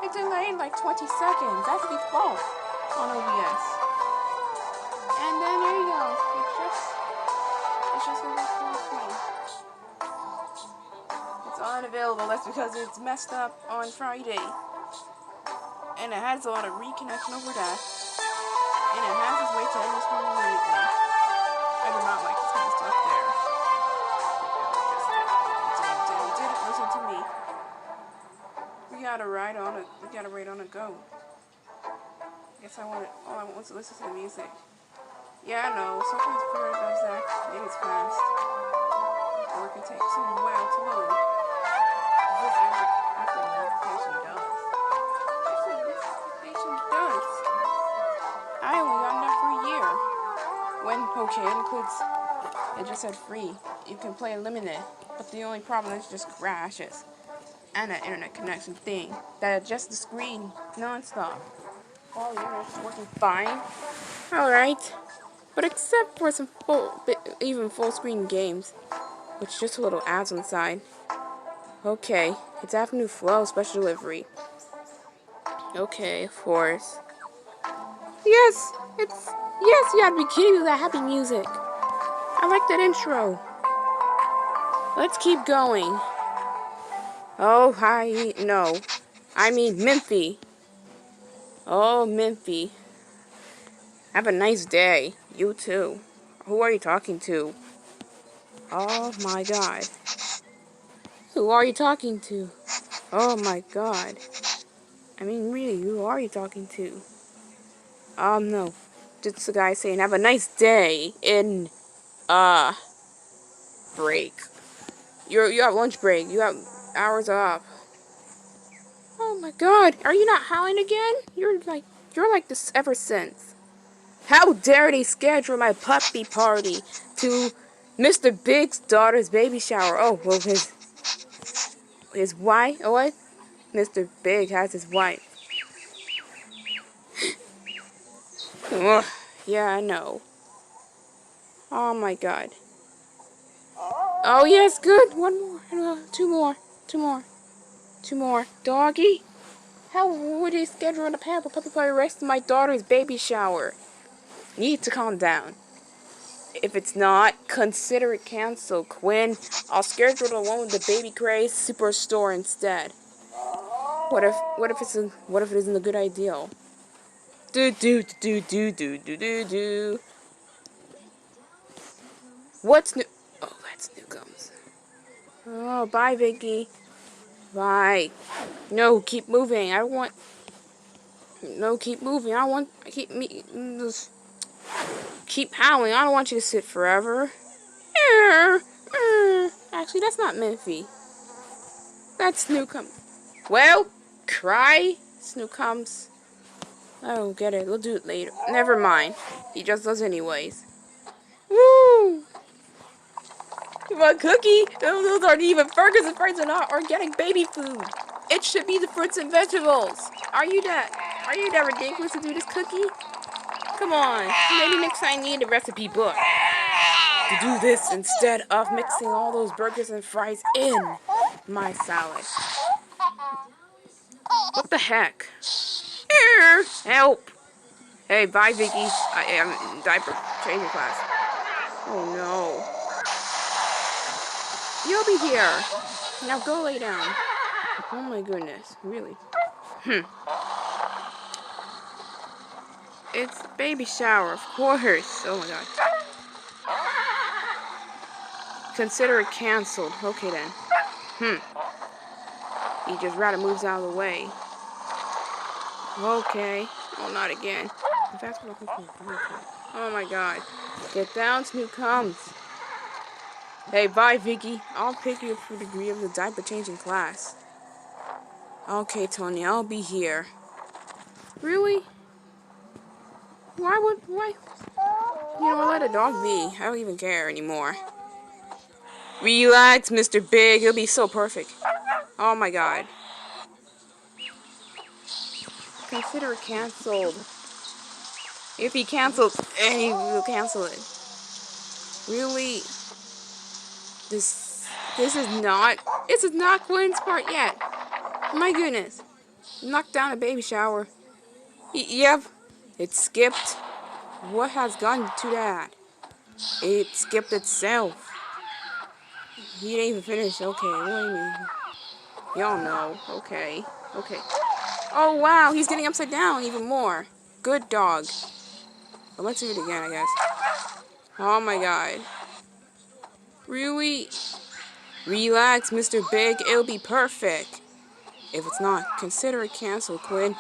It delayed like 20 seconds. That's default on OBS. And then there you go. It's just gonna be full screen. It's unavailable. That's because it's messed up on Friday. And it has a lot of reconnection over that. And it has its way to end the screen immediately. I do not like this kind of stuff there. You didn't listen to me. We gotta ride on a go. Guess all I want was to listen to the music. Yeah, I know. Sometimes prayer does that. Maybe it's fast. Or it can take some while to load. This application does. This application does. I only got enough for a year. Okay, it includes, it just said free. You can play limited. But the only problem is it just crashes. And that internet connection thing that adjusts the screen non-stop. All the internet's working fine. Alright. But except for some even full screen games, with just a little ads on the side. Okay, it's Afternoon Flow special delivery. Okay, of course. Yes, you gotta be kidding me with that happy music. I like that intro. Let's keep going. Oh, hi, no. I mean Mimpi. Oh, Mimpi. Have a nice day. You too. Who are you talking to? Oh my god. Who are you talking to? Oh my god. I mean, really, who are you talking to? No. Just the guy saying, have a nice day in, break. You have lunch break. You have hours off. Oh my god. Are you not howling again? You're like this ever since. How dare they schedule my puppy party to Mr. Big's daughter's baby shower? Oh, well, his wife? Oh, what? Mr. Big has his wife. Ugh, yeah, I know. Oh my god. Oh yes, good. One more. Two more. Doggy? How would they schedule a puppy party rest of my daughter's baby shower? Need to calm down. If it's not, consider it canceled, Quinn. I'll schedule the one with the baby craze superstore instead. What if it isn't a good idea? Do. What's new? Oh, that's Newcombs. Oh, bye, Vicky. Bye. No, keep moving. I don't want. No, keep moving. I want. Keep howling. I don't want you to sit forever. Actually, that's not Mimpi. That's Newcombs. Well, cry, Snookums. I don't get it. We'll do it later. Never mind. He just does anyways. Woo! You want a cookie? Those aren't even burgers and fries are not organic baby food. It should be the fruits and vegetables. Are you that ridiculous to do this cookie? Come on. Maybe next time I need a recipe book to do this instead of mixing all those burgers and fries in my salad. What the heck? Help! Hey, bye, Vicky. I am in diaper changing class. Oh no. You'll be here. Now go lay down. Oh my goodness, really? It's baby shower, of course. Oh my god. Consider it canceled. Okay then. He just rather moves out of the way. Okay. Oh, not again. Oh my god. Get down, Snoop comes. Hey, bye, Vicky. I'll pick you up for the degree of the diaper changing class. Okay, Tony, I'll be here. Really? Why? You know, let a dog be. I don't even care anymore. Relax, Mr. Big. He'll be so perfect. Oh my god. Consider it canceled. If he cancels, he will cancel it. Really? This is not Quinn's part yet. My goodness. Knocked down a baby shower. Yep. It skipped. What has gone to that? It skipped itself. He didn't even finish. Okay, what do you mean? Y'all know. Okay. Okay. Oh, wow. He's getting upside down even more. Good dog. But let's do it again, I guess. Oh, my God. Really? Relax, Mr. Big. It'll be perfect. If it's not, consider it canceled, Quinn.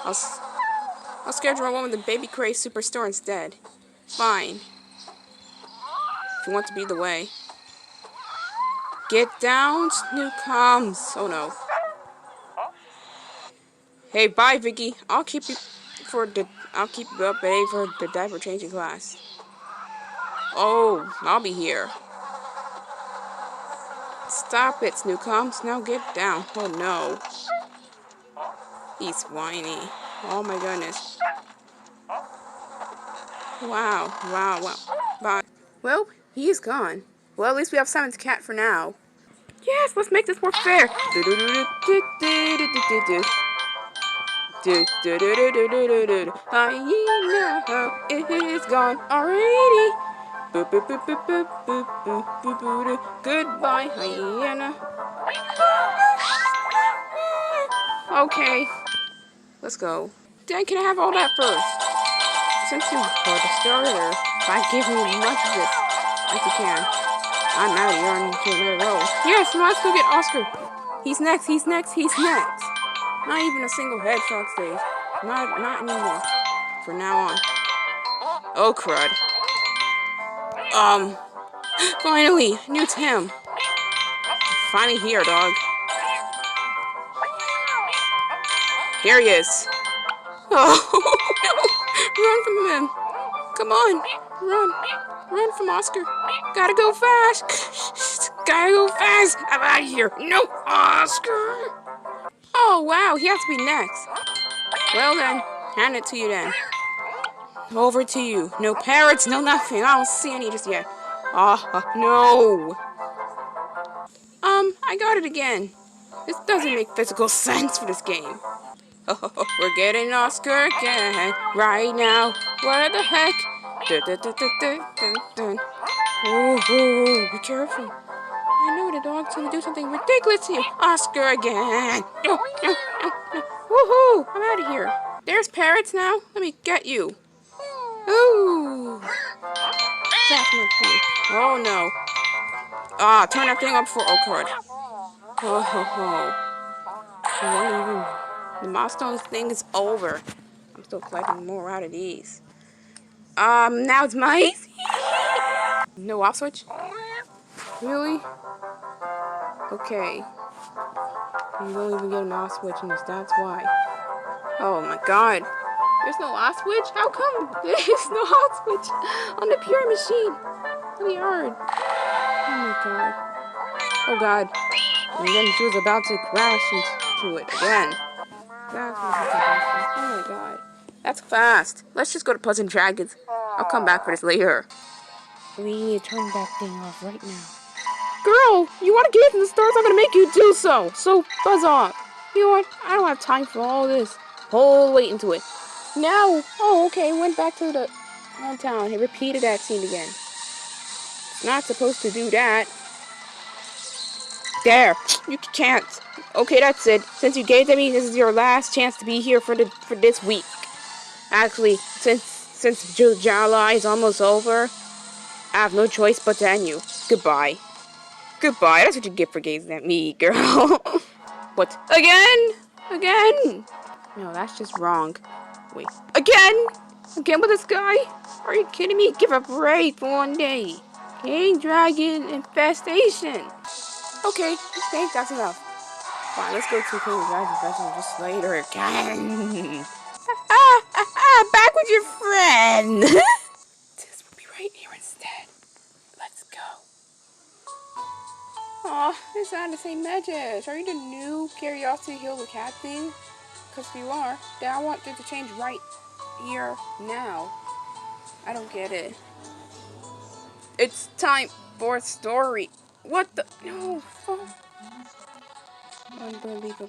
I'll schedule one with the Baby Craze Superstore instead. Fine. If you want to be the way. Get down, Snoop comes. Oh, no. Hey, bye, Vicky. I'll keep you up at 8 for the diaper changing class. Oh, I'll be here. Stop it, Snookums. Now get down. Oh no. He's whiny. Oh my goodness. Wow. Bye. Well, he's gone. Well, at least we have Simon's cat for now. Yes, let's make this more fair. Hyena is gone already. Boop, boop, boop, boop, boop, boop, boop, boop, boop. Goodbye, hyena. Okay, let's go. Dan, can I have all that first? Since you are the starter, why give me much of this if you can? I'm out of here on to another row. Yes, let's go get Oscar. He's next. Not even a single headshot stage. Not anymore. From now on. Oh, crud. Finally, new Tim. Finally here, dog. There he is. Oh, run from him. Come on. Run from Oscar. Gotta go fast. I'm out of here. No, Oscar. Oh, wow. He has to be next. Well, then. Hand it to you, then. Over to you. No parrots, no nothing. I don't see any just yet. No. I got it again. This doesn't make physical sense for this game. Oh, we're getting Oscar again. Right now. What the heck? Oh, be careful. I know the dog's gonna do something ridiculous to you. Oscar again. No. Woohoo! I'm out of here. There's parrots now. Let me get you. Ooh. That's my key. Oh no. Turn that thing up for crud. The milestone thing is over. I'm still collecting more out of these. Now it's my no off switch? Really? Okay. You don't even get an off switch in this, that's why. Oh my god. There's no off switch? How come there's no off switch on the pure machine? Really hard. Oh my god. Oh god. And then she was about to crash into it again. That's what happened. Oh my god. That's fast. Let's just go to Puzzle and Dragons. I'll come back for this later. We need to turn that thing off right now. Girl, you want to get in the stars? I'm going to make you do so. So, buzz off. You know what? I don't have time for all this. Whole wait into it. Now, okay, went back to the hometown. He repeated that scene again. It's not supposed to do that. There, you can't. Okay, that's it. Since you gave to me, this is your last chance to be here for this week. Actually, since July is almost over, I have no choice but to end you. Goodbye. Goodbye. That's what you get for gazing at me, girl. What? Again? No, that's just wrong. Wait. Again with this guy? Are you kidding me? Give a break for one day. King Dragon Infestation. Okay, that's enough. Fine, let's go to King Dragon Infestation just later again. Back with your friend. This will be right here instead. Let's go. Aw, it's not the same message. Are you the new Curiosity Hill the Cat thing? Because if you are, then I want it to change right here now. I don't get it. It's time for a story. What the? No. Unbelievable.